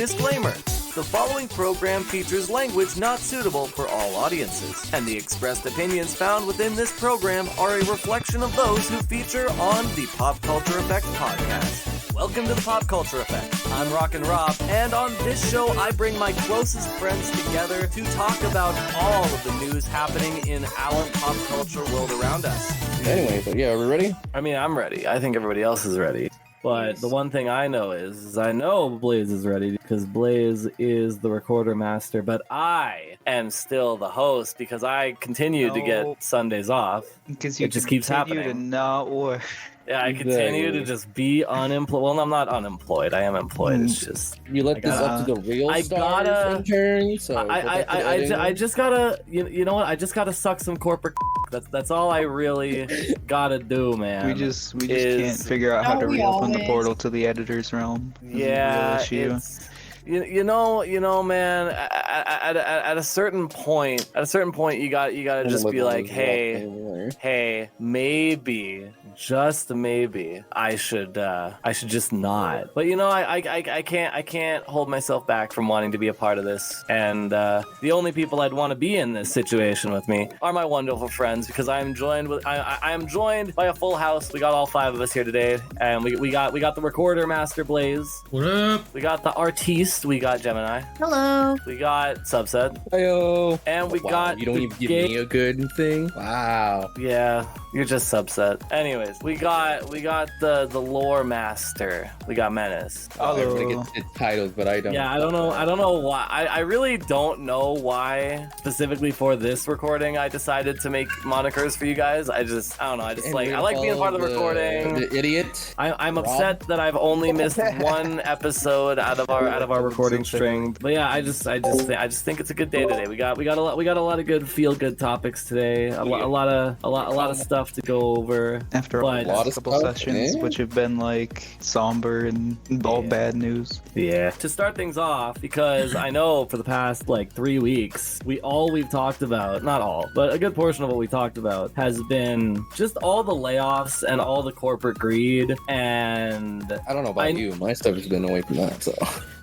Disclaimer. The following program features language not suitable for all audiences, and the expressed opinions found within this program are a reflection of those who feature on the PopCulture Effect podcast. Welcome to the PopCulture Effect. I'm Rockin Rob, and on this show I bring my closest friends together to talk about all of the news happening in our pop culture world around us. Anyway, but yeah, are we ready? I mean, I'm ready. I think everybody else is ready. But the one thing I know is I know Blaze is ready because Blaze is the recorder master, but I am still the host because I continue to get Sundays off. Because you it just keeps happening. To not work. Yeah, I continue to just be unemployed. Well, I'm not unemployed. I am employed. It's just you let this up to the real intern. So I just gotta. You know what? I just gotta suck some corporate. That's all I really gotta do, man. We just can't figure out how to reopen the portal to the editor's realm. Yeah, it's. You know, man. At a certain point, you gotta just be like, hey, maybe, just maybe, I should just not. But you know, I can't hold myself back from wanting to be a part of this. And the only people I'd want to be in this situation with me are my wonderful friends, because I am joined by a full house. We got all five of us here today, and we got the recorder master Blaze. What up? We got the artiste. We got Gemini. Hello. We got Subset. Heyo. And we got you don't even give me a good thing. Wow. Yeah, you're just Subset. Anyways, we got the lore master. We got Menace. Everybody gets its titles, but I don't. Yeah, I don't know why. I really don't know why specifically for this recording I decided to make monikers for you guys. I don't know. I like being part of the recording. The idiot. I'm upset that I've only missed one episode out of our recording string. But yeah, I just think it's a good day today. We got a lot of good feel good topics today. A lot of stuff to go over. After a couple sessions, which have been like somber and all bad news. Yeah. To start things off, because I know for the past like 3 weeks, we've talked about, not all, but a good portion of what we talked about has been just all the layoffs and all the corporate greed. And I don't know about you, my stuff has been away from that. So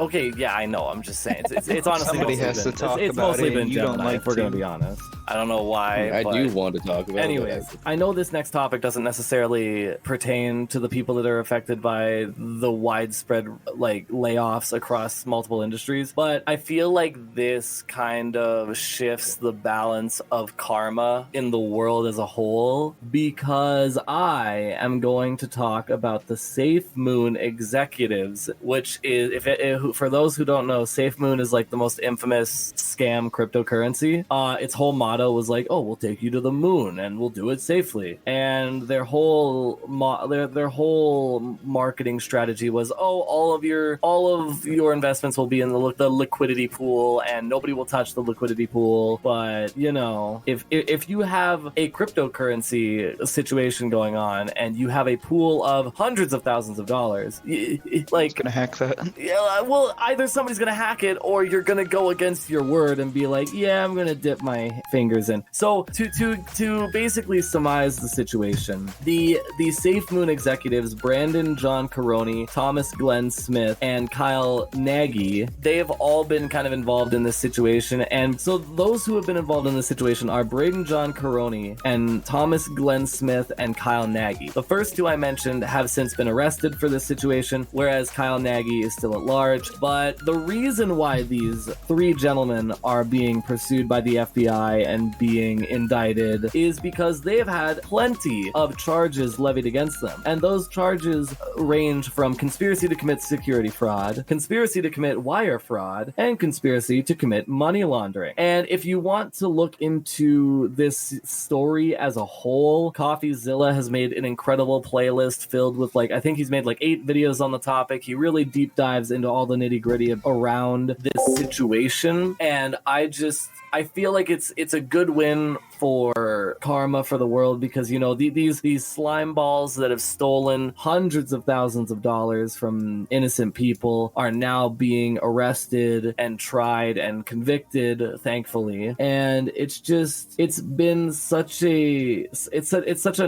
okay, yeah, I know. I'm just saying it's honestly somebody has to talk it's about mostly it. been You Gemini, don't like if we're gonna be honest. I don't know why. I do want to talk about it. Anyways, I know this next topic doesn't necessarily pertain to the people that are affected by the widespread like layoffs across multiple industries, but I feel like this kind of shifts the balance of karma in the world as a whole, because I am going to talk about the SafeMoon executives, which is, for those who don't know, SafeMoon is like the most infamous scam cryptocurrency. Its whole motto was like, oh, we'll take you to the moon and we'll do it safely. And their whole their whole marketing strategy was, oh, all of your investments will be in the liquidity pool, and nobody will touch the liquidity pool. But you know, if you have a cryptocurrency situation going on and you have a pool of hundreds of thousands of dollars, like, gonna hack that. Yeah, well, either somebody's gonna hack it or you're gonna go against your word and be like, yeah, I'm gonna dip my fingers in. So to basically surmise the situation, the SafeMoon executives, Brandon John Caroni, Thomas Glenn Smith, and Kyle Nagy, they've all been kind of involved in this situation. And so those who have been involved in this situation are Braden John Caroni and Thomas Glenn Smith and Kyle Nagy. The first two I mentioned have since been arrested for this situation, whereas Kyle Nagy is still at large. But the reason why these three gentlemen are being pursued by the FBI and being indicted is because they have had plenty of charges levied against them. And those charges range from conspiracy to commit security fraud, conspiracy to commit wire fraud, and conspiracy to commit money laundering. And if you want to look into this story as a whole, CoffeeZilla has made an incredible playlist filled with, like, I think he's made like 8 videos on the topic. He really deep dives into all the nitty gritty around this situation. And I feel like it's a good win for more karma for the world because, you know, these slime balls that have stolen hundreds of thousands of dollars from innocent people are now being arrested and tried and convicted, thankfully. And it's been such a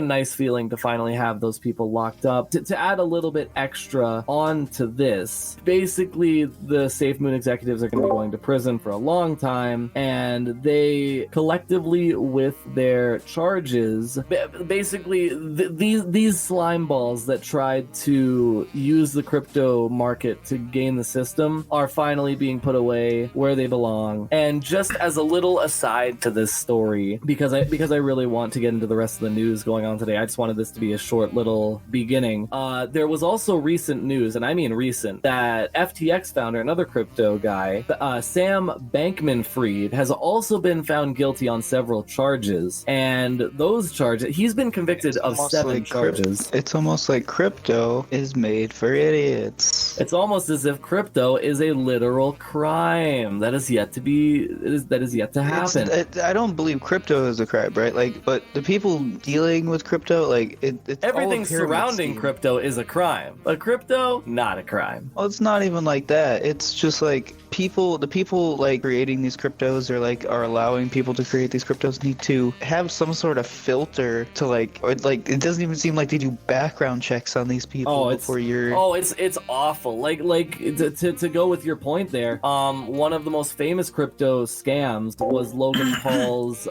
nice feeling to finally have those people locked up. To add a little bit extra onto this, basically the SafeMoon executives are going to be going to prison for a long time, and they collectively with their charges, basically these slime balls that tried to use the crypto market to gain the system are finally being put away where they belong. And just as a little aside to this story, because I really want to get into the rest of the news going on today, I just wanted this to be a short little beginning. There was also recent news, and I mean recent, that FTX founder, another crypto guy, Sam Bankman-Fried, has also been found guilty on several charges. And those charges, he's been convicted of 7 charges. It's almost like crypto is made for idiots. It's almost as if crypto is a literal crime that is yet to happen. I don't believe crypto is a crime, right? Like, but the people dealing with crypto, like, it's everything surrounding crypto is a crime, but crypto, not a crime. Well, it's not even like that. It's just like the people like creating these cryptos are allowing people to create these cryptos need to have some sort of filter to or it doesn't even seem like they do background checks on these people before you're. Oh, it's awful. Like to go with your point there. One of the most famous crypto scams was Logan Paul's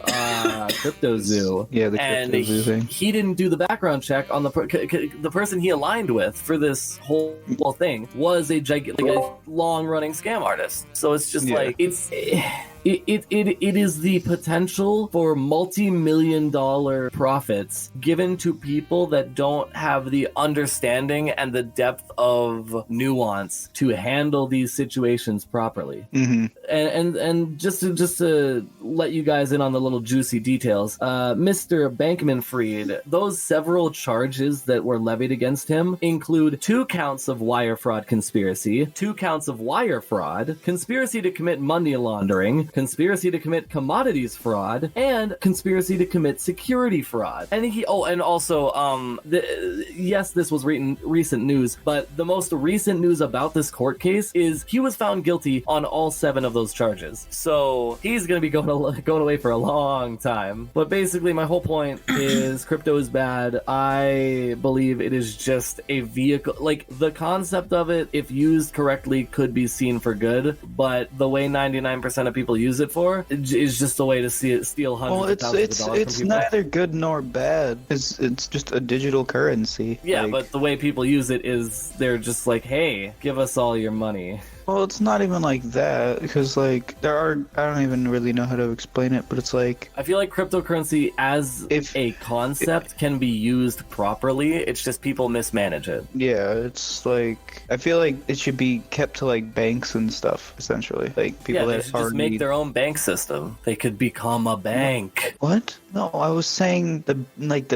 crypto zoo. Yeah, the crypto zoo thing. He didn't do the background check on the person he aligned with for this whole thing was a long-running scam artist. So it's just it is the potential for multi-million-dollar profits given to people that don't have the understanding and the depth of nuance to handle these situations properly. Mm-hmm. And just to let you guys in on the little juicy details, Mr. Bankman-Fried, those several charges that were levied against him include 2 counts of wire fraud conspiracy, 2 counts of wire fraud, conspiracy to commit money laundering, conspiracy to commit commodities fraud, and conspiracy to commit security fraud. And yes, this was recent news, but the most recent news about this court case is he was found guilty on all 7 of those charges. So he's going to be going away for a long time. But basically, my whole point is crypto is bad. I believe it is just a vehicle. Like, the concept of it, if used correctly, could be seen for good, but the way 99% of people use it for is just a way to steal hundreds of thousands of dollars it's from people. neither good nor bad. It's just a digital currency. Yeah, but the way people use it is they're just like, hey, give us all your money. Well, it's not even like that, because I don't even really know how to explain it, but it's like, I feel like cryptocurrency as a concept can be used properly. It's just people mismanage it. Yeah, it's like, I feel like it should be kept to like banks and stuff, essentially. Like people they should just make their own bank system. They could become a bank. What? No, I was saying the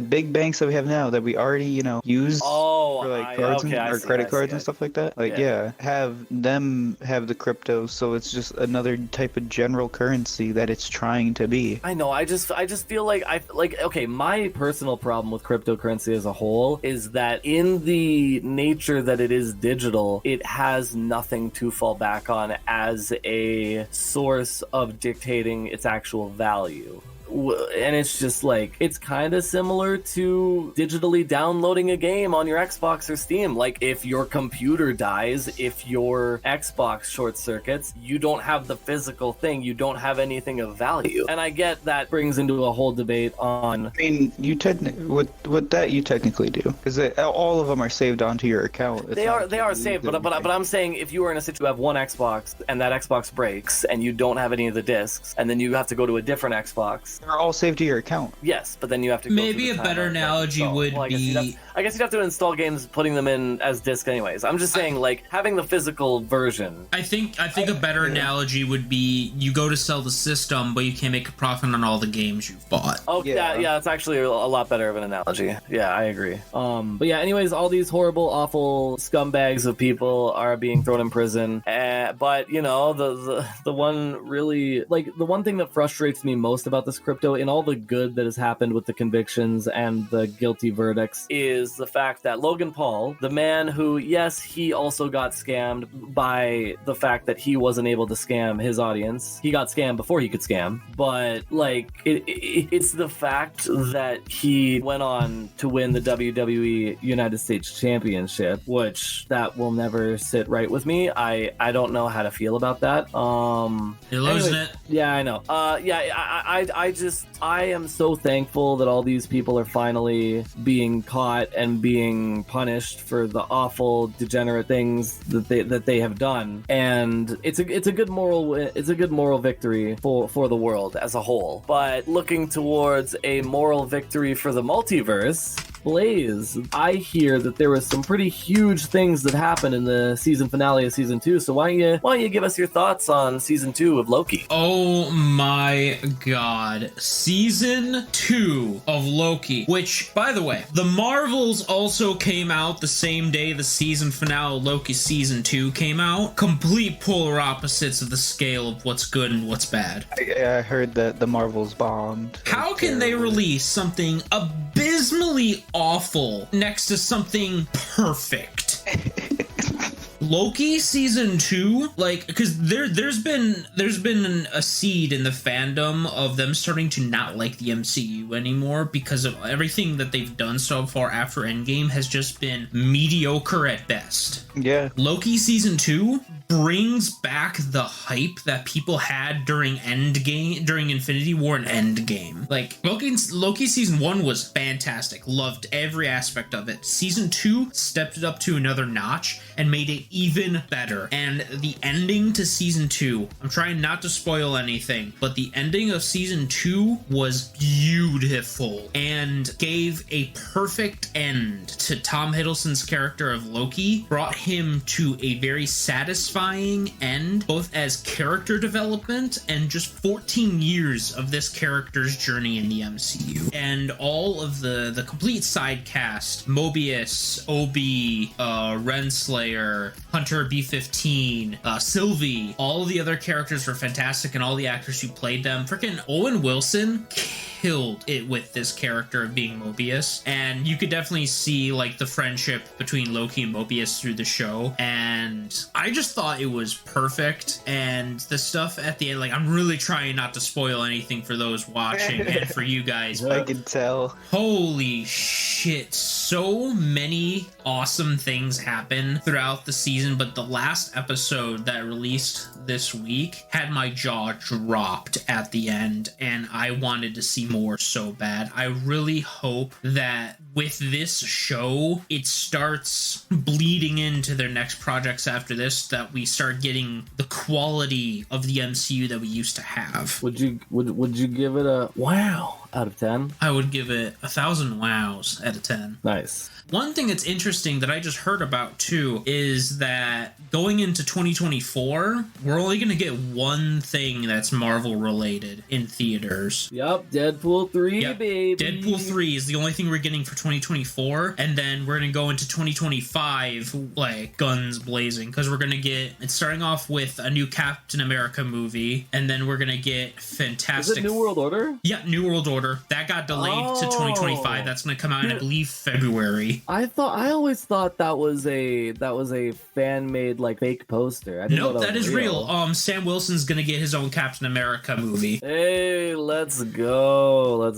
big banks that we have now that we already, use for like cards or credit cards and stuff like that. Like, have them have the crypto, so it's just another type of general currency that it's trying to be. I know. I just feel like okay, my personal problem with cryptocurrency as a whole is that in the nature that it is digital, it has nothing to fall back on as a source of dictating its actual value. And it's just like, it's kind of similar to digitally downloading a game on your Xbox or Steam. Like, if your computer dies, if your Xbox short circuits, you don't have the physical thing, you don't have anything of value. And I get that brings into a whole debate on, I mean, you technically do, because all of them are saved onto your account. They are saved, but I'm saying, if you are in a situation, you have one Xbox and that Xbox breaks and you don't have any of the discs, and then you have to go to a different Xbox, they're all saved to your account. Yes, but then you have to go maybe a better analogy would be, I guess you'd have to install games, putting them in as disc anyways. I'm just saying, like, having the physical version. I think a better analogy would be, you go to sell the system, but you can't make a profit on all the games you've bought. Oh yeah, it's actually a lot better of an analogy. Yeah, I agree. But yeah, anyways, all these horrible, awful scumbags of people are being thrown in prison. But the one really, like, the one thing that frustrates me most about this crypto crypto, in all the good that has happened with the convictions and the guilty verdicts, is the fact that Logan Paul, the man who, yes, he also got scammed by the fact that he wasn't able to scam his audience. He got scammed before he could scam, but like it's the fact that he went on to win the WWE United States Championship, which that will never sit right with me. I don't know how to feel about that. You're losing it. Yeah, I know. I am so thankful that all these people are finally being caught and being punished for the awful, degenerate things that they have done. And it's a good moral victory for the world as a whole. But looking towards a moral victory for the multiverse, Blaze, I hear that there was some pretty huge things that happened in the season finale of season 2. So why don't you give us your thoughts on season 2 of Loki? Oh my god. Season 2 of Loki, which, by the way, the Marvels also came out the same day the season finale of Loki season 2 came out. Complete polar opposites of the scale of what's good and what's bad. I heard that the Marvels bombed. How can they release something abysmally awful next to something perfect? Loki season 2, like, because there's been a seed in the fandom of them starting to not like the MCU anymore because of everything that they've done so far after Endgame has just been mediocre at best. Yeah. Loki season 2 brings back the hype that people had during Infinity War and Endgame. Like, Loki season 1 was fantastic. Loved every aspect of it. Season 2 stepped it up to another notch and made it even better. And the ending to season 2, I'm trying not to spoil anything, but the ending of season 2 was beautiful and gave a perfect end to Tom Hiddleston's character of Loki, brought him to a very satisfying end, both as character development and just 14 years of this character's journey in the MCU. And all of the complete side cast, Mobius, Obi, Renslayer, Hunter B-15, Sylvie, all the other characters were fantastic, and all the actors who played them. Freaking Owen Wilson killed it with this character of being Mobius, and you could definitely see like the friendship between Loki and Mobius through the show, and I just thought it was perfect. And the stuff at the end, like, I'm really trying not to spoil anything for those watching and for you guys. I can tell. Holy shit, so many awesome things happen throughout the season, but the last episode that released this week had my jaw dropped at the end, and I wanted to see more so bad. I really hope that with this show, it starts bleeding into their next projects after this, that we start getting the quality of the MCU that we used to have. Would you give it a wow out of 10? I would give it 1,000 wows out of 10. Nice. One thing that's interesting that I just heard about too is that going into 2024, we're only going to get one thing that's Marvel related in theaters. Yep, Deadpool 3, yep. Baby. Deadpool 3 is the only thing we're getting for 2024, and then we're going to go into 2025 like guns blazing, because we're going to get, it's starting off with a new Captain America movie, and then we're going to get fantastic... Is it New World Order? Yeah, New World Order. That got delayed to 2025. That's going to come out in, I believe, February. I always thought that was a fan-made like fake poster. Nope, that is real. Sam Wilson's gonna get his own Captain America movie. Hey, let's go.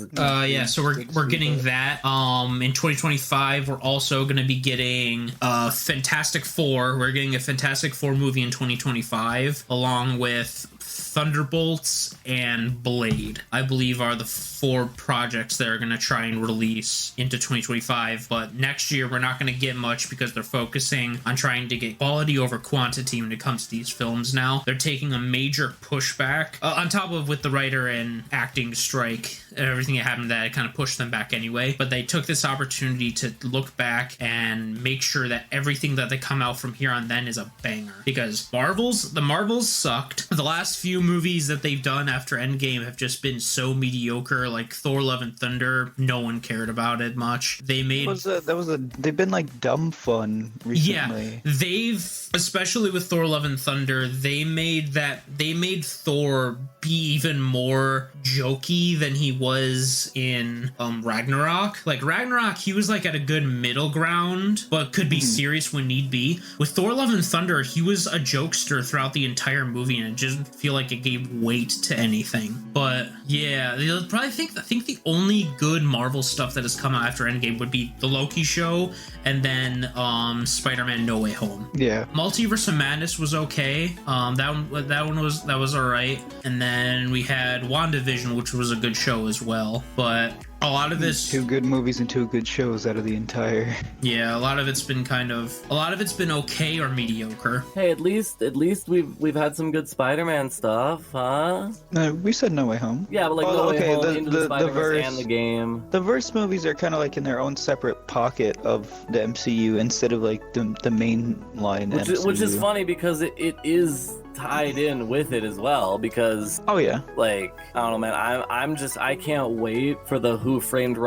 Yeah, so we're getting that. In 2025, we're also gonna be getting Fantastic Four. We're getting a Fantastic Four movie in 2025, along with Thunderbolts and Blade, I believe, are the 4 projects that are going to try and release into 2025. But next year, we're not going to get much because they're focusing on trying to get quality over quantity when it comes to these films now. They're taking a major pushback, on top of with the writer and acting strike and everything that happened, that it kind of pushed them back anyway. But they took this opportunity to look back and make sure that everything that they come out from here on then is a banger. Because the Marvels sucked. The last few movies that they've done after Endgame have just been so mediocre. Like like Thor: Love and Thunder, no one cared about it much. They made they've been like dumb fun recently. Yeah, they've, especially with Thor: Love and Thunder, they made Thor be even more jokey than he was in Ragnarok. Like Ragnarok, he was like at a good middle ground, but could be serious when need be. With Thor: Love and Thunder, he was a jokester throughout the entire movie, and it just feel like it gave weight to anything. But yeah, I think the only good Marvel stuff that has come out after Endgame would be the Loki show, and then Spider-Man No Way Home. Yeah, Multiverse of Madness was okay. That one was all right, and then we had WandaVision, which was a good show as well. But a lot of this, 2 good movies and 2 good shows out of the entire. Yeah, a lot of it's been okay or mediocre. Hey, at least we've had some good Spider-Man stuff, huh? No, we said No Way Home. Yeah, but like No Way Home, Into the Spider-Verse, and the game. The Verse movies are kind of like in their own separate pocket of the MCU instead of like the main line MCU. Which is funny because it is tied in with it as well, because like I don't know, man, I can't wait for the Who Framed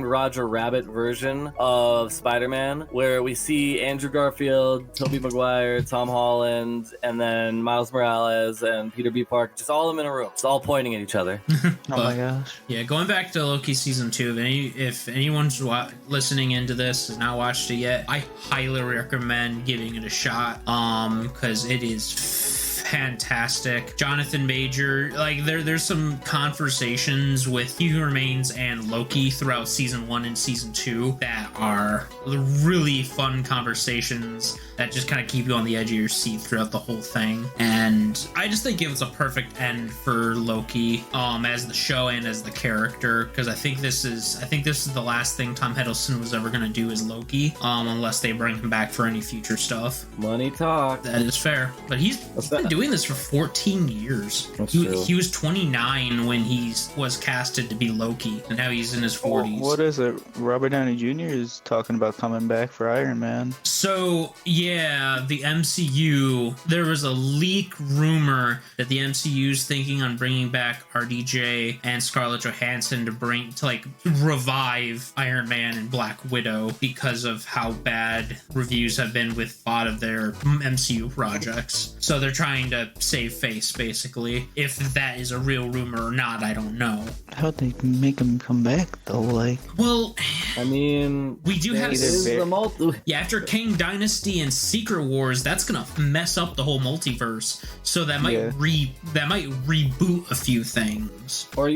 Roger Rabbit version of Spider-Man, where we see Andrew Garfield, Tobey Maguire, Tom Holland, and then Miles Morales and Peter B. Parker, just all of them in a room, just all pointing at each other. Oh my gosh. Yeah, going back to Loki season 2, if anyone's listening into this and not watched it yet, I highly recommend giving it a shot. Because it is fantastic. Jonathan Major, like there's some conversations with He Who Remains and Loki throughout season 1 and season 2 that are really fun conversations that just kind of keep you on the edge of your seat throughout the whole thing. And I just think it was a perfect end for Loki as the show and as the character, because I think this is the last thing Tom Hiddleston was ever going to do as Loki, unless they bring him back for any future stuff. Money talk. That is fair. But he's been doing this for 14 years. He was 29 when he was casted to be Loki, and now he's in his 40s. What is it? Robert Downey Jr. is talking about coming back for Iron Man. So, yeah, the MCU, there was a leak rumor that the MCU's thinking on bringing back RDJ and Scarlett Johansson to revive Iron Man and Black Widow because of how bad reviews have been with a lot of their MCU projects. So they're trying to save face, basically. If that is a real rumor or not, I don't know. How'd they make him come back, though? Well, I mean, we do have after Kang Dynasty and Secret Wars, that's gonna mess up the whole multiverse. So that might reboot a few things. Or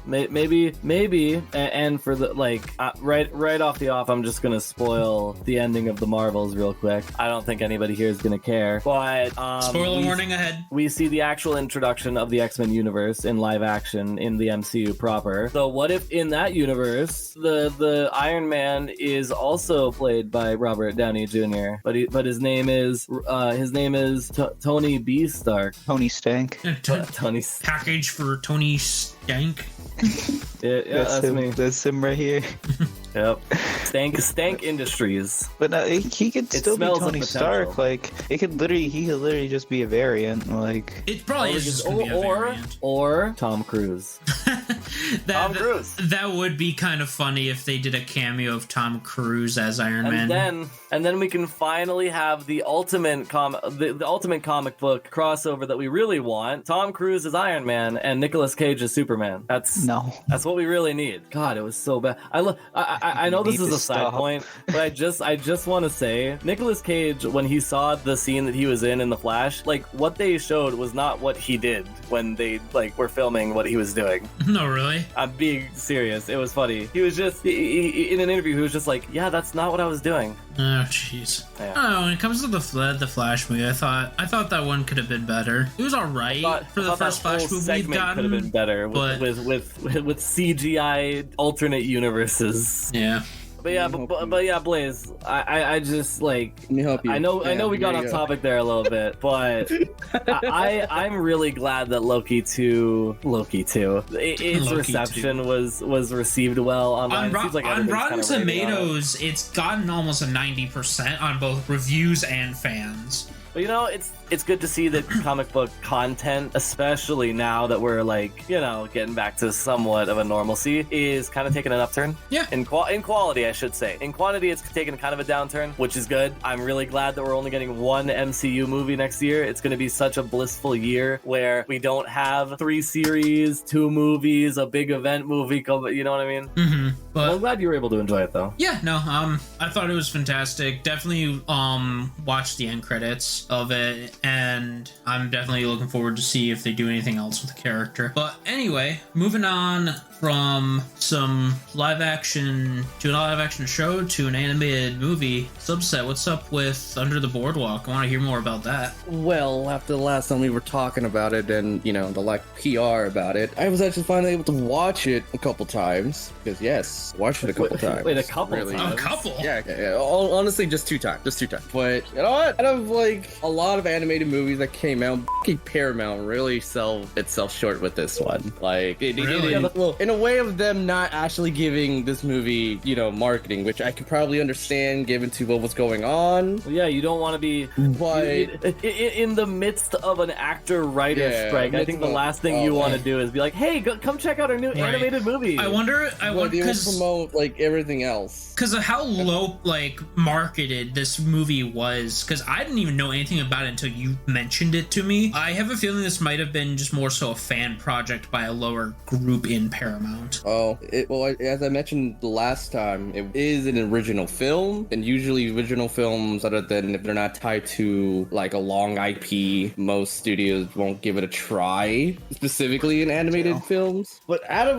maybe, and for the right off the off, I'm just gonna spoil the ending of the Marvels real quick. I don't think anybody here is gonna care, but spoiler warning ahead. We see the actual introduction of the X-Men universe in live action in the MCU proper. So what if in that universe the Iron Man is also played by Robert Downey Jr. but his name is Tony B. Stark. Tony Stank. Tony package for Tony Stank. Yeah, that's me. That's him right here. Yep. Stank Industries. But no, he could still be Tony Stark. He could literally just be a variant. It probably is just gonna be a variant. Or Tom Cruise. Tom Cruise. That would be kind of funny if they did a cameo of Tom Cruise as Iron Man. And then we can finally have the ultimate comic book crossover that we really want. Tom Cruise as Iron Man and Nicolas Cage as Superman. That's what we really need. God, it was so bad. I know this is a side point, but I just want to say Nicolas Cage, when he saw the scene that he was in The Flash, what they showed was not what he did when they were filming what he was doing. No, really? I'm being serious. It was funny. He was just in an interview. He was just yeah, that's not what I was doing. Oh, jeez. Yeah. I don't know. When it comes to the Flash movie, I thought that one could have been better. It was all right for the first Flash movie we've gotten. Could have been better with CGI alternate universes. Yeah. But yeah, Blaze, I just Let me help you. I know we got off topic there a little bit, but I'm really glad that Loki 2, its reception was received well online. On Rotten Tomatoes, it's gotten almost a 90% on both reviews and fans. But it's good to see that comic book content, especially now that we're getting back to somewhat of a normalcy, is kind of taking an upturn. Yeah. In quality, I should say. In quantity, it's taken kind of a downturn, which is good. I'm really glad that we're only getting one MCU movie next year. It's going to be such a blissful year where we don't have 3 series, 2 movies, a big event movie. You know what I mean? Mm-hmm. But well, I'm glad you were able to enjoy it, though. Yeah, no, I thought it was fantastic. Definitely watched the end credits of it, and I'm definitely looking forward to see if they do anything else with the character. But anyway, moving on from some live action show to an animated movie. Subset, what's up with Under the Boardwalk? I want to hear more about that. Well, after the last time we were talking about it and, the PR about it, I was actually finally able to watch it a couple times. Because, yes, watched it a couple times. Wait, a couple times? A couple? Yeah. Honestly, just 2 times. But, you know what? Out of, a lot of animated movies that came out, Paramount really sell itself short with this one. Well, in a way of them not actually giving this movie, marketing, which I could probably understand given to what was going on. Well, yeah, you don't want to be in the midst of an actor-writer strike. I think the last thing you want to do is be like, hey, come check out our new animated movie. I wonder because promote everything else. Because of how low marketed this movie was, because I didn't even know anything about it until you mentioned it to me. I have a feeling this might have been just more so a fan project by a lower group in Paramount. As I mentioned the last time, it is an original film, and usually original films, other than if they're not tied to a long IP, most studios won't give it a try, specifically in animated films. But out of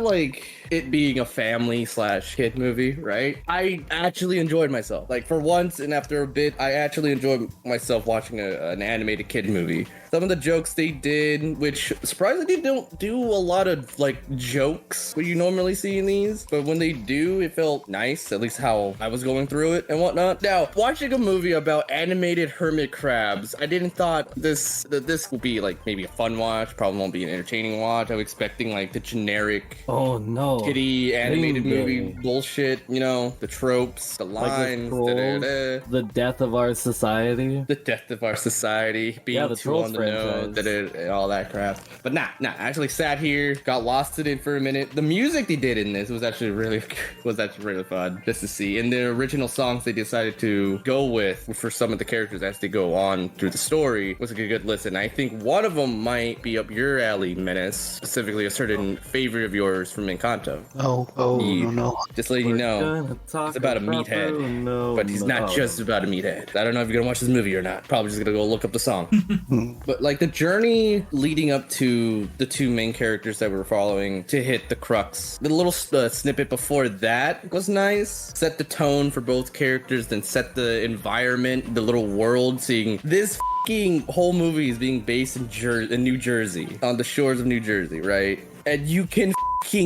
it being a family/kid movie, right? I actually enjoyed myself. For once and after a bit, I actually enjoyed myself watching an animated kid movie. Some of the jokes they did, which surprisingly don't do a lot of jokes what you normally see in these, but when they do, it felt nice, at least how I was going through it and whatnot. Now, watching a movie about animated hermit crabs, I didn't thought that this would be maybe a fun watch, probably won't be an entertaining watch. I was expecting the generic kitty animated movie bullshit, the tropes, the lines, the death of our society. The death of our society, being too on the nose, all that crap. But nah, I actually sat here, got lost in it for a minute. The music they did in this was actually really fun just to see. And the original songs they decided to go with for some of the characters as they go on through the story was a good listen. I think one of them might be up your alley, Menace, specifically a certain favorite of yours from Encanto. No. Just letting you know, it's about a meathead, but he's not just about a meathead. I don't know if you're gonna watch this movie or not. Probably just gonna go look up the song. But the journey leading up to the 2 main characters that we're following to hit the crux, the little snippet before that was nice. Set the tone for both characters, then set the environment, the little world. Seeing this whole movie is being based in New Jersey, on the shores of New Jersey, right? And you can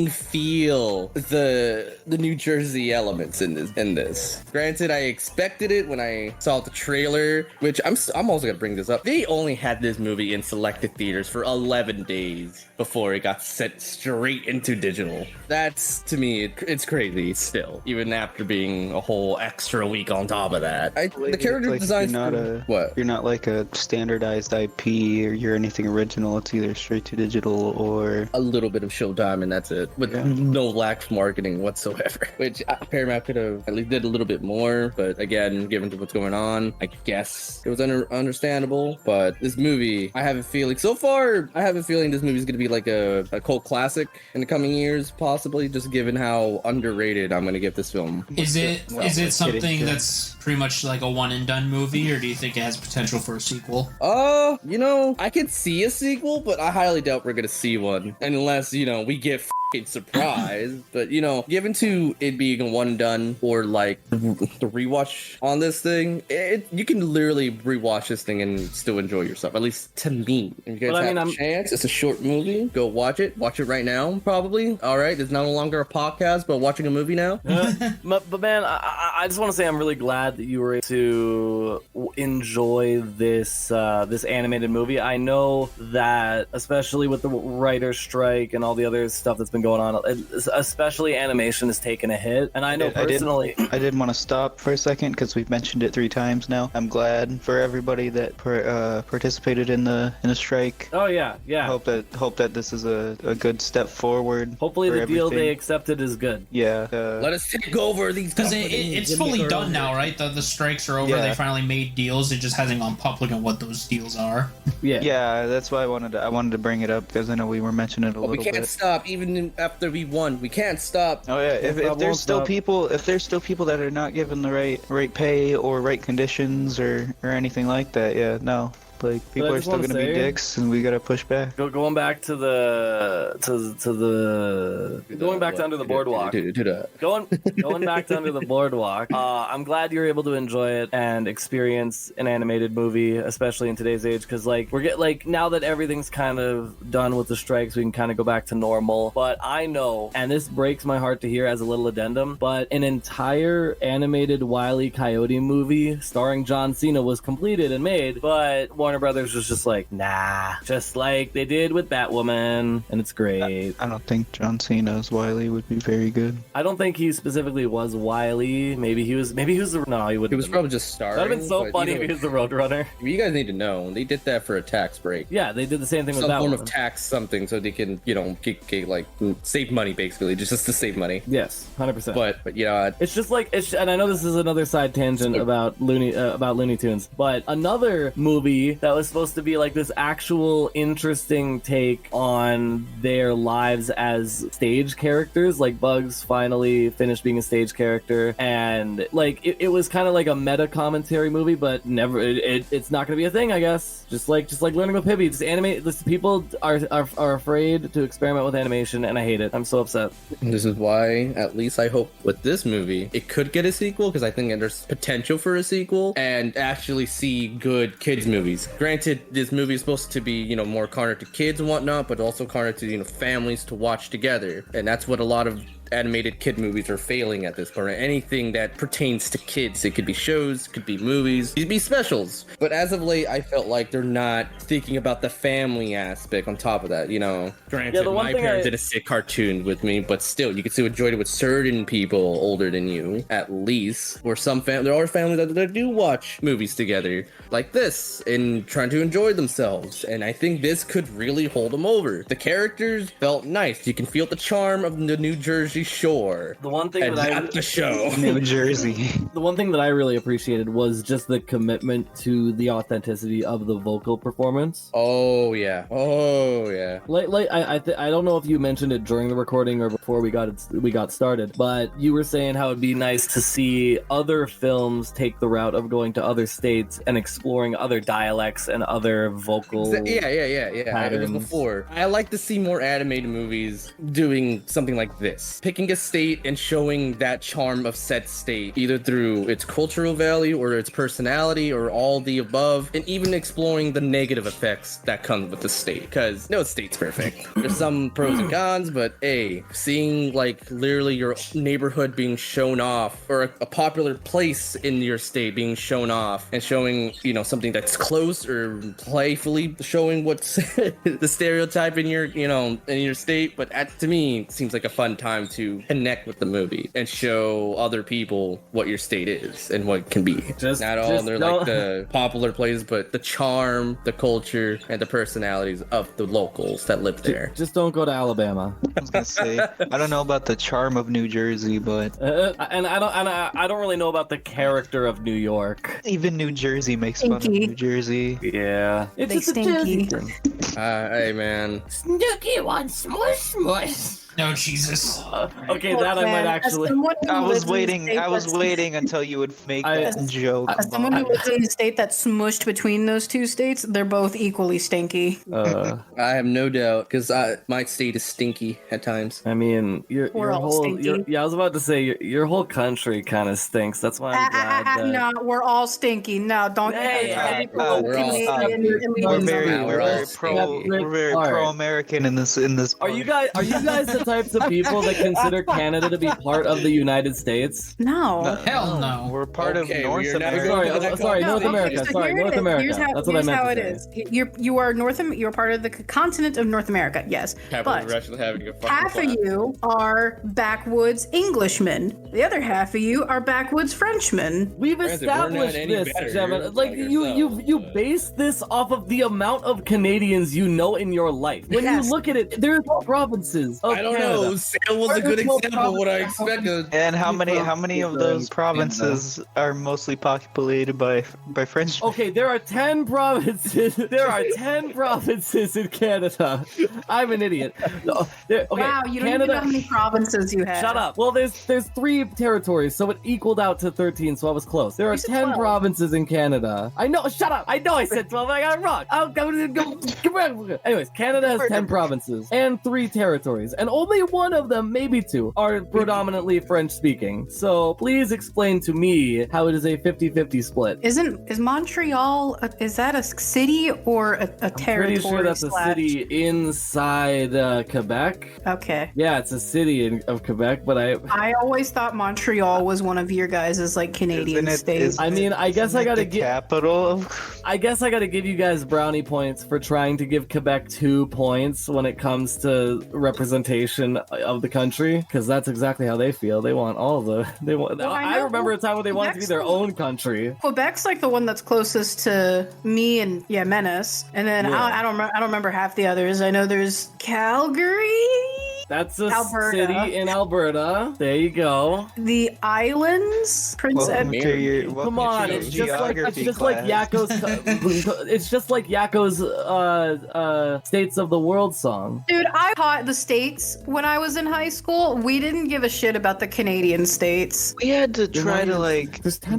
feel the New Jersey elements in this. Granted, I expected it when I saw the trailer, which I'm also gonna bring this up. They only had this movie in selected theaters for 11 days before it got sent straight into digital. That's, to me, it's crazy still, even after being a whole extra week on top of that. The character design. You're not a standardized IP or you're anything original. It's either straight to digital or a little bit of Showtime, and that's it, with no lack of marketing whatsoever, which Paramount could have at least did a little bit more. But again, given to what's going on, I guess it was understandable. But this movie, I have a feeling this movie is going to be a cult classic in the coming years, possibly, just given how underrated I'm going to give this film. Is it something that's pretty much a one and done movie, or do you think it has potential for a sequel? I could see a sequel, but I highly doubt we're going to see one unless, we get surprised. But given to it being a one and done, or the rewatch on this thing, you can literally rewatch this thing and still enjoy yourself, at least to me. If you guys have a chance, it's a short movie, go watch it right now, probably. All right, it's no longer a podcast, but watching a movie now. But man, I just want to say I'm really glad that you were able to enjoy this this animated movie. I know that, especially with the writer's strike and all the other stuff that's been going on, especially animation has taken a hit. And I know personally, I did want to stop for a second because we've mentioned it 3 times now. I'm glad for everybody that participated in the strike. Oh yeah. Hope that this is a good step forward. Hopefully the deal they accepted is good. Yeah. Let us take over these because it's fully done now, right? The strikes are over. Yeah. They finally made deals. It just hasn't gone public on what those deals are. Yeah. That's why I wanted to bring it up because I know we were mentioning it a little bit. We can't stop even after we won. We can't stop. Oh yeah. If there's still people that are not given the right pay or right conditions or anything like that, yeah, no. Like, people are still gonna be dicks, and we gotta push back. Going back to the going back to Under the Boardwalk. Going back to Under the Boardwalk. I'm glad you're able to enjoy it and experience an animated movie, especially in today's age, because now that everything's kind of done with the strikes, we can kind of go back to normal. But I know, and this breaks my heart to hear as a little addendum, but an entire animated Wile E. Coyote movie starring John Cena was completed and made, but Warner Brothers was just like, nah, just like they did with Batwoman, and it's great. I don't think John Cena's Wile E would be very good. I don't think he specifically was Wile E. Maybe he was the, no, he wouldn't. He was probably just starring. That'd have been so funny if he was the Roadrunner. You guys need to know, they did that for a tax break. Yeah, they did the same thing with some Batwoman. form of tax something so they can, get like save money basically, just to save money. Yes, 100%. But yeah, it's just like and I know this is another side tangent about Looney Tunes, but another movie that was supposed to be like this actual interesting take on their lives as stage characters, like Bugs finally finished being a stage character, and like it was kind of like a meta commentary movie, but never it's not going to be a thing, I guess. Just like learning with Pibby, just animate. People are afraid to experiment with animation, and I hate it. I'm so upset. This is why, at least I hope with this movie, it could get a sequel, because I think there's potential for a sequel and actually see good kids movies. Granted, this movie is supposed to be, more catered to kids and whatnot, but also catered to, families to watch together. And that's what a lot of animated kid movies are failing at this point. Anything that pertains to kids, it could be shows, it could be movies, it could be specials. But as of late, I felt like they're not thinking about the family aspect on top of that. Granted, my parents didn't sit cartoon with me, but still, you could still enjoy it with certain people older than you, at least. Or there are families that do watch movies together like this and trying to enjoy themselves. And I think this could really hold them over. The characters felt nice. You can feel the charm of the New Jersey shore. The one thing the show. New Jersey. The one thing that I really appreciated was just the commitment to the authenticity of the vocal performance. Oh yeah. Like I don't know if you mentioned it during the recording or before we got started, but you were saying how it'd be nice to see other films take the route of going to other states and exploring other dialects and other vocal. Yeah. Patterns. It was before. I like to see more animated movies doing something like this. Picking a state and showing that charm of said state, either through its cultural value or its personality or all the above, and even exploring the negative effects that come with the state, because no state's perfect. There's some pros and cons, but seeing like literally your neighborhood being shown off, or a popular place in your state being shown off, and showing something that's close or playfully showing what's the stereotype in your state, but to me it seems like a fun time to connect with the movie and show other people what your state is and what it can be. Like the popular places, but the charm, the culture, and the personalities of the locals that live there. Just don't go to Alabama. I was gonna say, I don't know about the charm of New Jersey, but and I don't really know about the character of New York. Even New Jersey makes fun of New Jersey. Yeah, it's just stinky. Hey man, Snooky wants smush. No, Jesus. Okay, that I might actually. I was waiting until you would make that joke. As someone who lives in the state that's smushed between those two states, they're both equally stinky. I have no doubt, because my state is stinky at times. I mean, your whole I was about to say your whole country kind of stinks. That's why I'm glad. No, we're all stinky. No, don't. We're very pro-American in this. Are you guys types of people that consider Canada to be part of the United States? No. Hell no. We're part of North America. Sorry, No, North America. okay, so Sorry, North America. That's what I meant how to it say. is. You're part of the continent of North America, yes. But half of you are backwoods Englishmen. The other half of you are backwoods Frenchmen. We've established this, Gemma. Like you base this off of the amount of Canadians you know in your life. When you look at it, there's provinces of I don't Canada. know. Sale was a good example of what I expected. And how many of those provinces are mostly populated by French? Okay, there are 10 provinces. There are 10 provinces in Canada. I'm an idiot. No, okay, Wow, you don't Canada, even know how many provinces you have. Shut up. Well, there's 3 territories, so it equaled out to 13, so I was close. There are 10 12. provinces in Canada. I know, shut up. I know I said 12, I got it wrong. Anyways, Canada has 10 provinces and 3 territories, and only one of them, maybe 2, are predominantly French-speaking. So please explain to me how it is a 50-50 split. Is Montreal, is that a city or a territory? Pretty sure that's a city inside Quebec. Okay. Yeah, it's a city of Quebec, but I always thought Montreal was one of your guys' like Canadian states. I mean, I guess I gotta give capital of. I guess I gotta give you guys brownie points for trying to give Quebec 2 points when it comes to representation of the country, because that's exactly how they feel. They want all the. They want. Well, I remember a time when they wanted to be their own country. Quebec's like the one that's closest to me and Menace, and then I don't remember half the others. I know there's Calgary. That's a Alberta. city in Alberta. There you go. The islands, Prince Edward. Come on, it's just like Yakko's. It's just like Yakko's States of the World song. Dude, I taught the states when I was in high school. We didn't give a shit about the Canadian states. We had to try to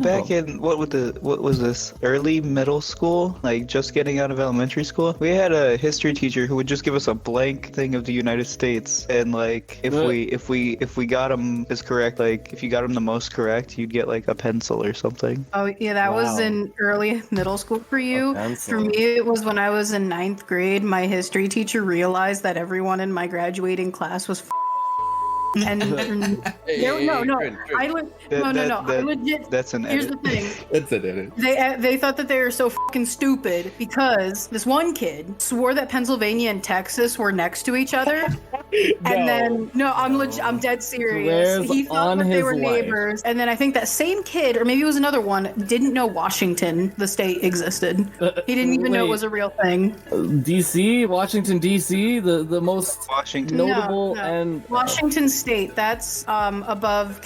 back in what was this early middle school, like just getting out of elementary school. We had a history teacher who would just give us a blank thing of the United States. And like if we got them as correct, like if you got them the most correct, you'd get like a pencil or something. Oh yeah, that was in early middle school for you. For me, it was when I was in 9th grade. My history teacher realized that everyone in my graduating class was and I legit. That's an Here's edit. the thing. That's an edit. They thought that they were so fucking stupid because this one kid swore that Pennsylvania and Texas were next to each other, and then I'm dead serious. He thought that they were neighbors, and then I think that same kid, or maybe it was another one, didn't know Washington, the state, existed. He didn't even know it was a real thing. Washington D.C., the most Washington notable and Washington State. That's above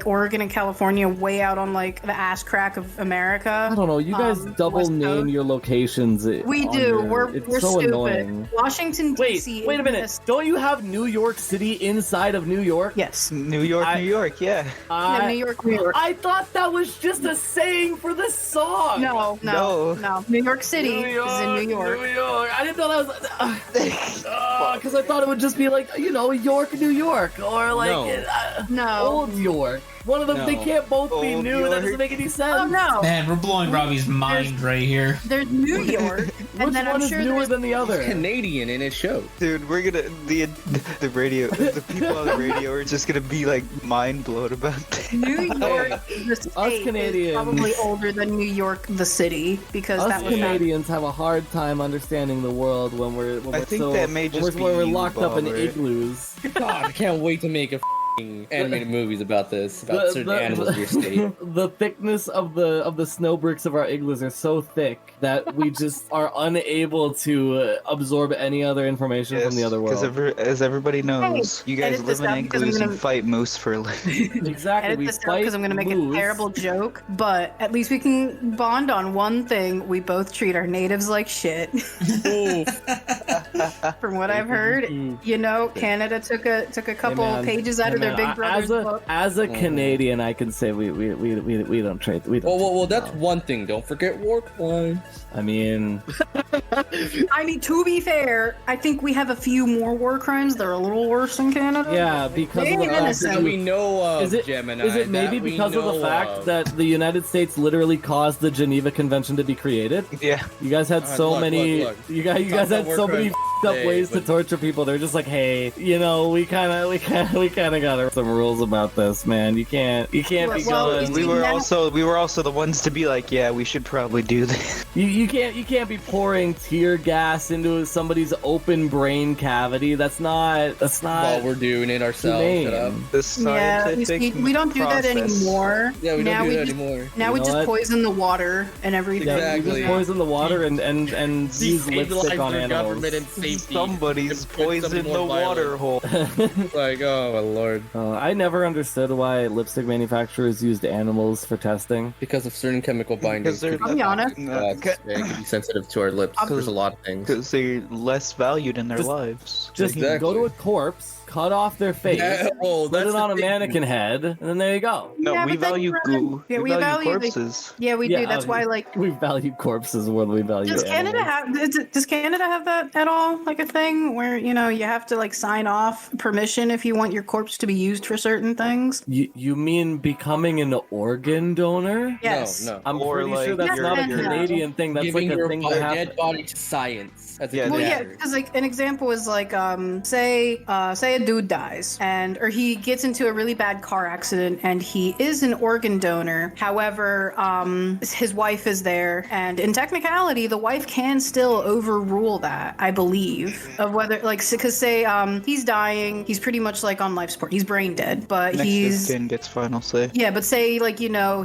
Oregon and California, way out on like the ass crack of America. I don't know. You guys double name your locations. We do. We're so stupid. Annoying. Washington D.C. Wait a minute. Don't you have New York City inside of New York? Yes. New York, yeah. New York. I thought that was just a saying for the song. No. New York City is in New York. New York. I didn't know that was because I thought it would just be like York, New York, or like Old York. One of them, they can't both be new. That doesn't make any sense. Oh no! Man, we're blowing Robbie's mind right here. There's New York, and then I'm sure is newer than the other. Canadian in his show. Dude, we're gonna the people on the radio are just gonna be like mind blown about that. New York, the state, Us Canadians, is probably older than New York, the city, because us Canadians have a hard time understanding the world when we're locked up in igloos. God, I can't wait to make a animated movies about this, about certain animals in your state. The thickness of the snow bricks of our igloos are so thick that we just are unable to absorb any other information from the other world. Because as everybody knows, you guys live in igloos and fight moose for a living. Exactly. Edit this out because I'm going to make a terrible joke, but at least we can bond on one thing: we both treat our natives like shit. From what I've heard, Canada took a couple pages out of their Big Brother's book. As a Canadian, I can say we don't trade. Well, that's one thing. Don't forget war crimes. I mean, I mean, to be fair, I think we have a few more war crimes that are a little worse in Canada. Yeah, because of the fact that we know of, Gemini. Is it maybe because of the fact that the United States literally caused the Geneva Convention to be created? Yeah. You guys had so many. Look. You guys had so many up ways to torture people. They're just like, hey, we kind of got some rules about this, man. You can't be going. We were also the ones to be like, yeah, we should probably do this. You can't be pouring tear gas into somebody's open brain cavity. That's not while we're doing it ourselves. The scientific we don't do that anymore. Yeah, we don't do that anymore. Now we just poison the water and everything. Exactly. We just poison the water and use lipstick on animals. Somebody's poisoned the water hole. Like, oh my lord. I never understood why lipstick manufacturers used animals for testing. Because of certain chemical bindings. I'll be honest. It can be sensitive to our lips. There's a lot of things. Because they're less valued in their lives. Just go to a corpse, cut off their face, put it on a mannequin head, and then there you go. No, we value corpses. Yeah, we do. That's why, we value corpses more than we value Does Canada have that at all? Like a thing where, you have to sign off permission if you want your corpse to be used for certain things? You mean becoming an organ donor? Yes. No. I'm pretty sure that's not a Canadian thing. That's giving like a thing that happens. Dead body to science. Because an example is say a dude dies or he gets into a really bad car accident and he is an organ donor. However, his wife is there, and in technicality, the wife can still overrule that, I believe, of whether because say he's dying, he's pretty much on life support, he's brain dead, but Next skin gets final say. Yeah, but say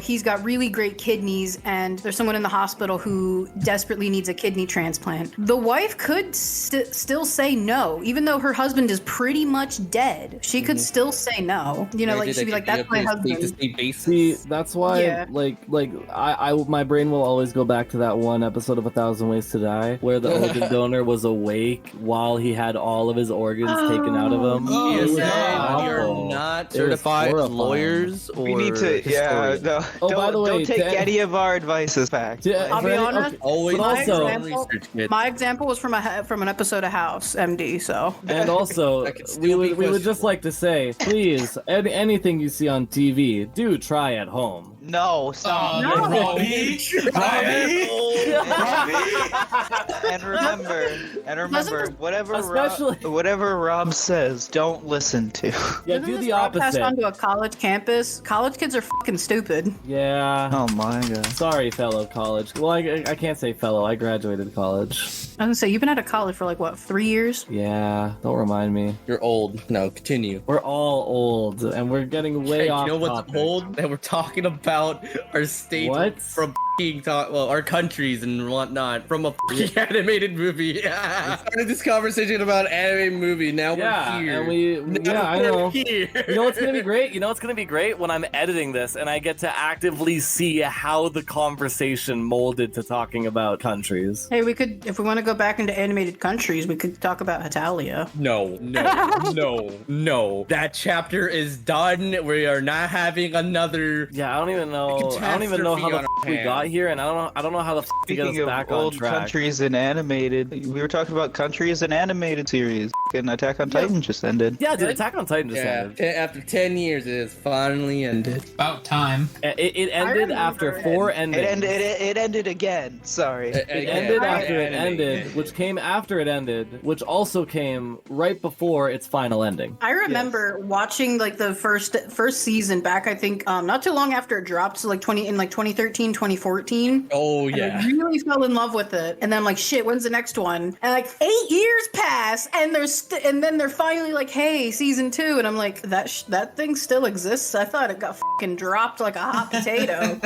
he's got really great kidneys and there's someone in the hospital who desperately needs a kidney transplant. The wife could still say no, even though her husband is pretty much dead. She could still say no. She'd be like, "That's my husband." See, that's why, my brain will always go back to that one episode of 1,000 Ways to Die, where the organ donor was awake while he had all of his organs taken out of him. We are not certified lawyers or we need to. Yeah, no. By the way, don't take any of our advice as fact. I'll be honest. Always My example was from an episode of House MD. So and also we would just like to say, please, anything you see on TV, do try at home. No, stop. Robbie. And remember, whatever Rob says, don't listen to. Yeah, do the opposite. Onto a college campus. College kids are fucking stupid. Yeah. Oh my god. Sorry, fellow college. Well, I can't say fellow. I graduated college. I was gonna say, you've been out of college for 3 years? Yeah. Don't remind me. You're old. No, continue. We're all old, and we're getting way off. You know what's topic. old? That we're talking about our state from our countries and whatnot from a animated movie. We started this conversation about anime movie. Now we're here. And I know. You know what's gonna be great? You know what's gonna be great when I'm editing this and I get to actively see how the conversation molded to talking about countries. Hey, we could, if we want to go back into animated countries, we could talk about Hatalia. No. That chapter is done. We are not having another. Yeah, I don't even know how the we got here, and I don't know how the to get us back on track. Countries and animated. We were talking about countries and animated series. And Attack on Titan just ended. Yeah, dude, Attack on Titan just ended. After 10 years, it has finally ended. About time. It ended after 4 endings. It ended again. Sorry. It ended after it ended, which came after it ended, which also came right before its final ending. I remember watching the first season back, I think, not too long after it dropped, so in 2013, 2014. Oh yeah. And I really fell in love with it. And then I'm like, shit, when's the next one? And 8 years pass, and and then they're finally hey, season 2, and I'm like, that thing still exists? I thought it got fucking dropped like a hot potato.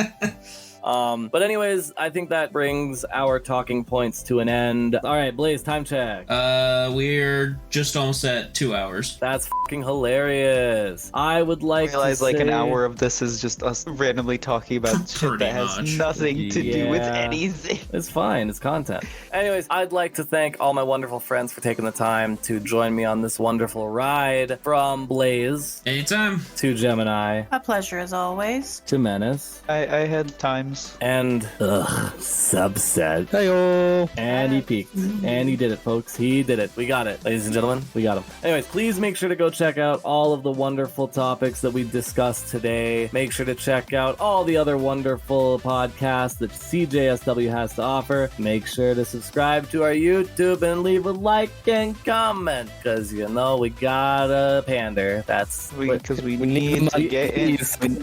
But anyways, I think that brings our talking points to an end. All right, Blaze, time check. We're just almost at 2 hours. That's fucking hilarious. I would like to realize an hour of this is just us randomly talking about shit that has nothing to do with anything. It's fine. It's content. Anyways, I'd like to thank all my wonderful friends for taking the time to join me on this wonderful ride, from Blaze. Anytime. To Gemini. A pleasure as always. To Menace. I had times games. And Subset. Heyo. And he peaked. And he did it, folks. He did it. We got it, ladies and gentlemen. We got him. Anyways, please make sure to go check out all of the wonderful topics that we discussed today. Make sure to check out all the other wonderful podcasts that CJSW has to offer. Make sure to subscribe to our YouTube and leave a like and comment, because you know we got a pander. That's because we need to get in.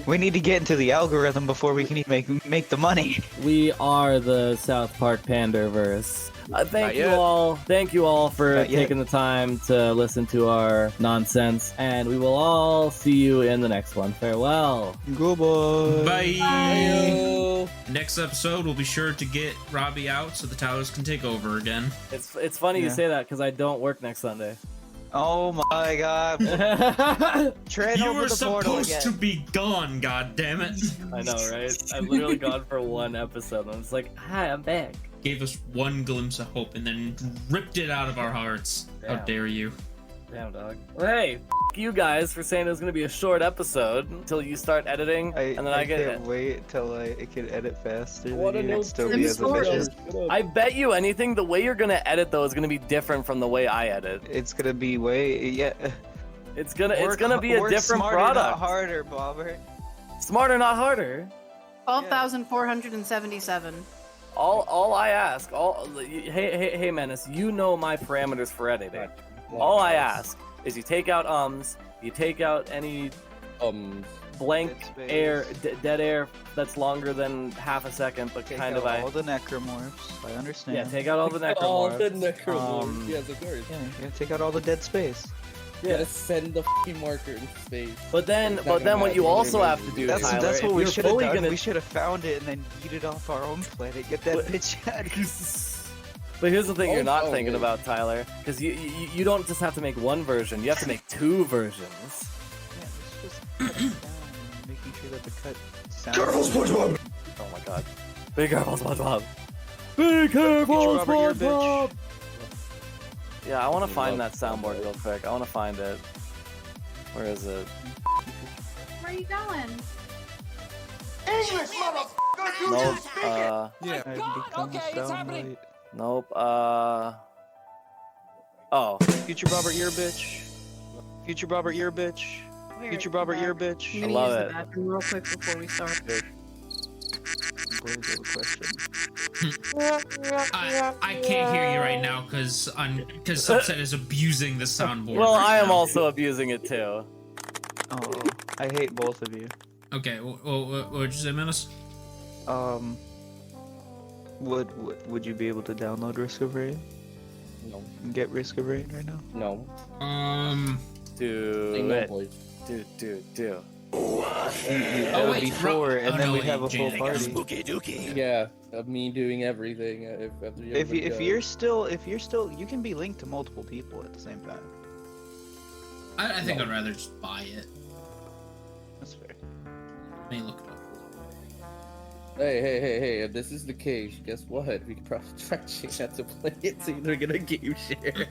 We need to get into the algorithm before we can even make the money. We are the South Park Panderverse. Thank you all for taking the time to listen to our nonsense, and we will all see you in the next one. Farewell. Goodbye. Bye. Bye. Next episode, we'll be sure to get Robbie out so the Towers can take over again. It's funny you say that because I don't work next Sunday. Oh my God! Tread you over were the portal supposed again. to be gone. God damn it! I know, right? I've literally gone for one episode. And I'm just like, hi, I'm back. Gave us one glimpse of hope and then ripped it out of our hearts. Damn. How dare you? Damn, dog. Well, hey, you guys for saying it was going to be a short episode until you start editing, and then I can't wait till I can edit faster. What than a you and still be as efficient. I bet you anything, the way you're going to edit though is going to be different from the way I edit. It's gonna be It's gonna be a different product. Not harder, Bobber. Smarter, not harder. 12,477. All I ask, hey Menace, you know my parameters for editing. All I ask is you take out you take out any blank air, dead air that's longer than half a second, but take out all the necromorphs. I understand. Yeah, take out all the necromorphs. All the necromorphs. Yes, of course. Yeah, take out all the dead space. Yeah, gotta send the fucking marker in space. But then what you also have to do, Tyler, that's what we should have done. Gonna... We should have found it and then eat it off our own planet. Get that bitch out. But here's the thing you're not thinking about, Tyler, because you don't just have to make one version. You have to make two versions. Yeah, it's just cut it down and making sure that the cut sounds. Careful, SpongeBob! Oh my God! Be careful, SpongeBob! Be careful, SpongeBob! Yeah, I want to find that soundboard real quick. I want to find it. Where is it? Where are you going? English, motherfucker! Nope. Yeah. Okay, it's happening. Nope. Oh. Future Robert, you're a bitch. Future Robert, you're a bitch. Future Robert, you're a bitch. I'm gonna use the bathroom real quick before we start. I can't hear you right now because Subset is abusing the soundboard. Well, right I am now. also abusing it too. Oh, I hate both of you. Okay, what would you say, Menace? Would you be able to download Risk of Rain? No. Get Risk of Rain right now? No. Do. Oh wait, before, and then we have a full party. Spooky dookie. Yeah, of me doing everything. If you're still, you can be linked to multiple people at the same time. I think I'd rather just buy it. That's fair. Let me look it up. Hey, if this is the case, guess what? We could probably try not to play it so they're gonna game share.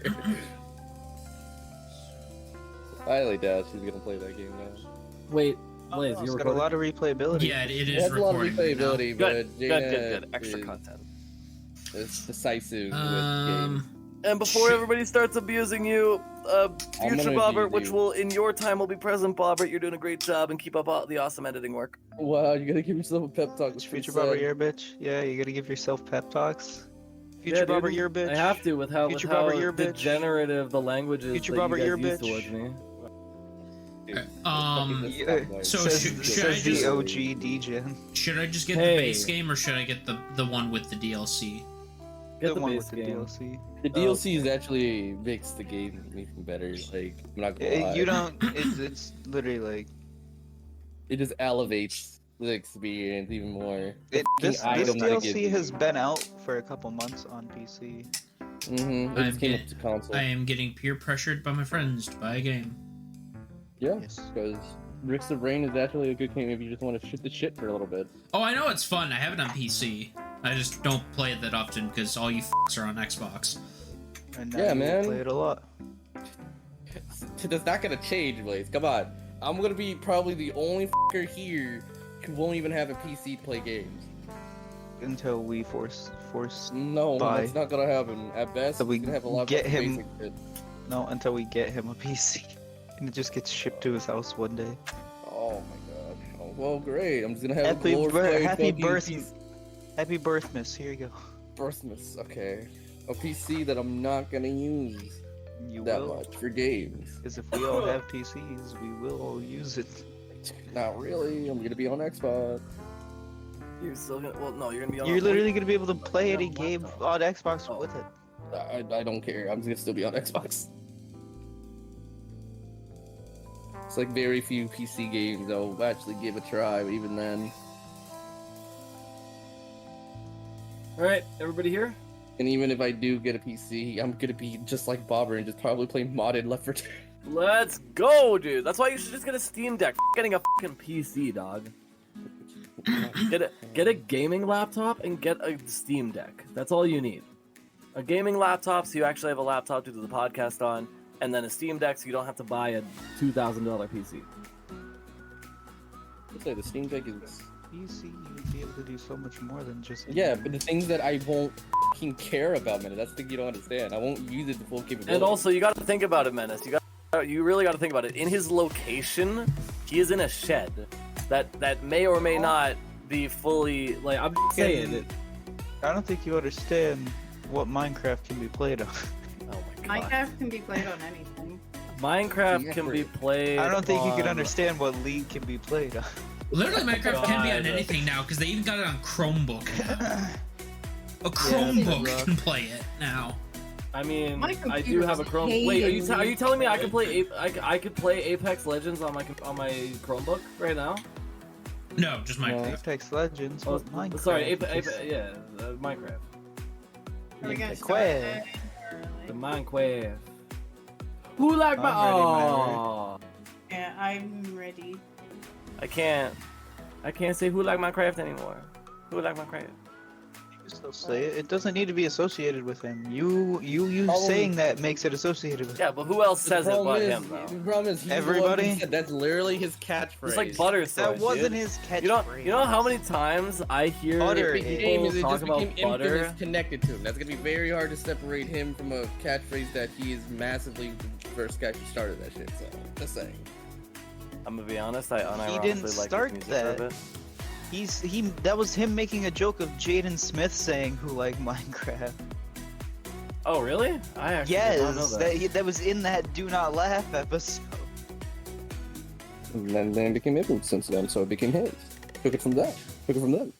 I highly doubt she's gonna play that game now. Wait, Blaze, It's you're got a lot of replayability. Yeah, it It is has a lot of recording. replayability, but good. Extra content. It's decisive with Um, games. And before everybody starts abusing you, future gonna Bobbert, abuse which you. will in your time will be present, Bobbert. You're doing a great job, and keep up all the awesome editing work. Wow, you gotta give yourself a pep talk. Future Robert, you're a bitch. Yeah, you gotta give yourself pep talks. Future Robert, you're a bitch. I have to with how Robert, you're a bitch. degenerative the language is Future that Robert, you you're guys a use bitch. towards me. So says should I just the OG DGen. should I just get the base game or should I get the one with the DLC? Get the one base with the game. DLC. The DLCs actually makes the game even better. Like, I'm not gonna lie. You don't. It's literally like It just elevates the experience even more. this item they give DLC you. has been out for a couple months on PC. Mm-hmm. It just came up to console. I am getting peer pressured by my friends to buy a game. Yeah, Yes. because Risk of Rain is actually a good game if you just want to shoot the shit for a little bit. Oh, I know it's fun. I have it on PC. I just don't play it that often because all you f***s are on Xbox. And now Yeah, you man. play it a lot. That's not gonna change, Blaze. Come on. I'm gonna be probably the only f***er here who won't even have a PC to play games. until we force. No, buy. that's not gonna happen. At best, So we gonna have a lot get of him. basic shit. No, until we get him a PC, and it just gets shipped to his house one day. Oh my god. Oh, well, great. I'm just gonna have Happy a glorified happy fucking birth, happy birthmas. Here you go. Birthmas. Okay. A PC that I'm not gonna use You that will, much for games. because if we all have PCs, we will all use it. Not really. I'm gonna be on Xbox. You're still gonna. Well, no, you're gonna be on. You're literally gonna be able to play any game on Xbox with it. I don't care. I'm just gonna still be on Xbox. It's like very few PC games I'll actually give a try, but even then. All right, everybody here. And even if I do get a PC, I'm gonna be just like Bobber and just probably play modded Left 4 Dead. Let's go, dude. That's why you should just get a Steam Deck. Getting a fucking PC, dog. Get a gaming laptop and get a Steam Deck. That's all you need. A gaming laptop so you actually have a laptop to do the podcast on, and then a Steam Deck so you don't have to buy a $2,000 PC. I'd say the Steam Deck is... PC, you'd be able to do so much more than just... Yeah, but the things that I won't fucking care about, Menace, that's the thing you don't understand. I won't use it to full capability. And also, you gotta think about it, Menace. You really gotta think about it. In his location, he is in a shed that may or may not be fully, like, I'm just saying it. I don't think you understand what Minecraft can be played on. Oh my god. Minecraft can be played on anything. Minecraft can be played I don't think you can on- understand what League can be played on. Literally, Minecraft can be on God. anything now because they even got it on Chromebook. A Chromebook Yeah, can play it now. I mean, My I do have a computer's Chrome. Wait, are you telling me I hating can play I could play Apex Legends on my Chromebook right now? No, just Minecraft. Apex Legends. Oh, with Minecraft. sorry, is- Minecraft. Are we gonna Yeah, start Quail. it The early? Minecraft. Who like my? I'm ready, Oh, Yeah, I'm ready. I can't say who like Minecraft anymore. Who like Minecraft? You can still say it. It doesn't need to be associated with him. You Problem- saying that makes it associated with him. Yeah, but who else says it but him The though? problem is, he's Everybody? the one who said that's literally his catchphrase. It's like butter sauce. That wasn't dude. his catchphrase. You know how many times I hear Butter It became, people it talk just about became butter? infamous connected to him. That's gonna be very hard to separate him from a catchphrase that he is massively the first guy who started that shit. So, just saying. I'm gonna be honest, I unironically didn't like start his music for a that. bit. That was him making a joke of Jaden Smith saying who like Minecraft. Oh really? I actually did not know Yes, that was in that Do Not Laugh episode. And then it became infamous since then, so it became his. Took it from that. Took it from them.